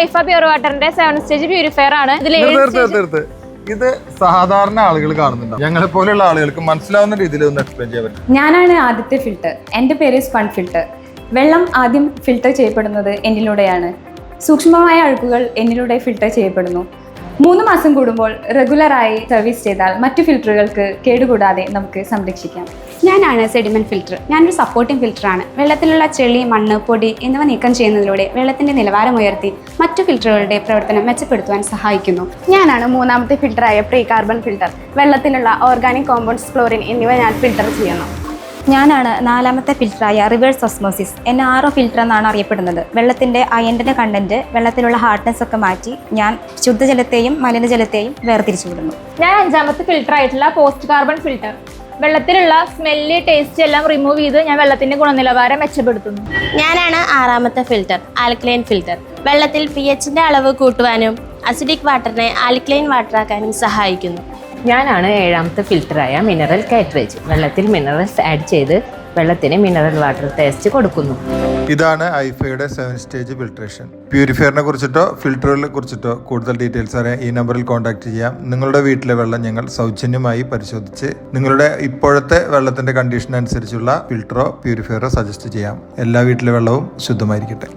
ഐഫ pure വാട്ടറിന്റെ 7 stage purifier ആണ്. ഇത് സാധാരണ ആളുകൾ കാണുന്നുണ്ട്, ഞങ്ങളെ പോലെയുള്ള ആളുകൾക്ക് മനസ്സിലാവുന്ന രീതിയിൽ ഒന്ന് എക്സ്പ്ലെയിൻ ചെയ്യാൻ പറ്റും. ഞാനാണ് ആദ്യത്തെ ഫിൽട്ടർ. എൻ്റെ പേര് സ്പൺ ഫിൽട്ടർ. വെള്ളം ആദ്യം ഫിൽട്ടർ ചെയ്യപ്പെടുന്നത് എന്നിലൂടെയാണ്. സൂക്ഷ്മമായ അഴുക്കുകൾ എന്നിലൂടെ ഫിൽട്ടർ ചെയ്യപ്പെടുന്നു. 3 മാസം കൂടുമ്പോൾ റെഗുലറായി സർവീസ് ചെയ്താൽ മറ്റു ഫിൽറ്ററുകൾക്ക് കേടുകൂടാതെ നമുക്ക് സംരക്ഷിക്കാം. ഞാനാണ് സെഡിമെന്റ് ഫിൽറ്റർ. ഞാനൊരു സപ്പോർട്ടിംഗ് ഫിൽറ്ററാണ്. വെള്ളത്തിലുള്ള ചെളി, മണ്ണ്, പൊടി എന്നിവ നീക്കം ചെയ്യുന്നതിലൂടെ വെള്ളത്തിന്റെ നിലവാരം ഉയർത്തി മറ്റു ഫിൽറ്ററുകളുടെ പ്രവർത്തനം മെച്ചപ്പെടുത്തുവാൻ സഹായിക്കുന്നു. ഞാനാണ് 3ാമത്തെ ഫിൽറ്ററായ പ്രീ കാർബൺ ഫിൽറ്റർ. വെള്ളത്തിലുള്ള ഓർഗാനിക് കോമ്പൗണ്ട്സ്, ക്ലോറിൻ എന്നിവ ഞാൻ ഫിൽറ്റർ ചെയ്യുന്നു. ഞാനാണ് 4ാമത്തെ ഫിൽറ്ററായ റിവേഴ്സ് ഓസ്മോസിസ്. എന്നെ RO ഫിൽറ്റർ എന്നാണ് അറിയപ്പെടുന്നത്. വെള്ളത്തിൻ്റെ അയണിൻ്റെ കണ്ടന്റ്, വെള്ളത്തിലുള്ള ഹാർഡ്നെസ് ഒക്കെ മാറ്റി ഞാൻ ശുദ്ധജലത്തെയും മലിനജലത്തെയും വേർതിരിച്ചു വിടുന്നു. ഞാൻ 5ാമത്തെ ഫിൽറ്റർ ആയിട്ടുള്ള പോസ്റ്റ് കാർബൺ ഫിൽറ്റർ. വെള്ളത്തിലുള്ള സ്മെല്ല്, ടേസ്റ്റ് എല്ലാം റിമൂവ് ചെയ്ത് ഞാൻ വെള്ളത്തിന്റെ ഗുണനിലവാരം മെച്ചപ്പെടുത്തുന്നു. ഞാനാണ് 6ാമത്തെ ഫിൽറ്റർ, ആൽക്കലൈൻ ഫിൽറ്റർ. വെള്ളത്തിൽ pHന്റെ അളവ് കൂട്ടുവാനും അസിഡിക് വാട്ടറിനെ ആൽക്കലൈൻ വാട്ടറാക്കാനും സഹായിക്കുന്നു. ഞാനാണ് 7ാമത്തെ ഫിൽറ്ററായ മിനറൽ കാറ്റ്രേജ്. വെള്ളത്തിൽ മിനറൽസ് ആഡ് ചെയ്ത് വെള്ളത്തിന് മിനറൽ വാട്ടർ ടേസ്റ്റ് കൊടുക്കുന്നു. ഇതാണ് ഐഫയുടെ 7 സ്റ്റേജ് ഫിൽട്രേഷൻ. പ്യൂരിഫയറിനെ കുറിച്ചിട്ടോ ഫിൽറ്ററുകളെ കുറിച്ചിട്ടോ കൂടുതൽ ഡീറ്റെയിൽസ് അറിയാൻ ഈ നമ്പറിൽ കോൺടാക്ട് ചെയ്യാം. നിങ്ങളുടെ വീട്ടിലെ വെള്ളം ഞങ്ങൾ സൗജന്യമായി പരിശോധിച്ച് നിങ്ങളുടെ ഇപ്പോഴത്തെ വെള്ളത്തിന്റെ കണ്ടീഷൻ അനുസരിച്ചുള്ള ഫിൽറ്ററോ പ്യൂരിഫയറോ സജസ്റ്റ് ചെയ്യാം. എല്ലാ വീട്ടിലെ വെള്ളവും ശുദ്ധമായിരിക്കട്ടെ.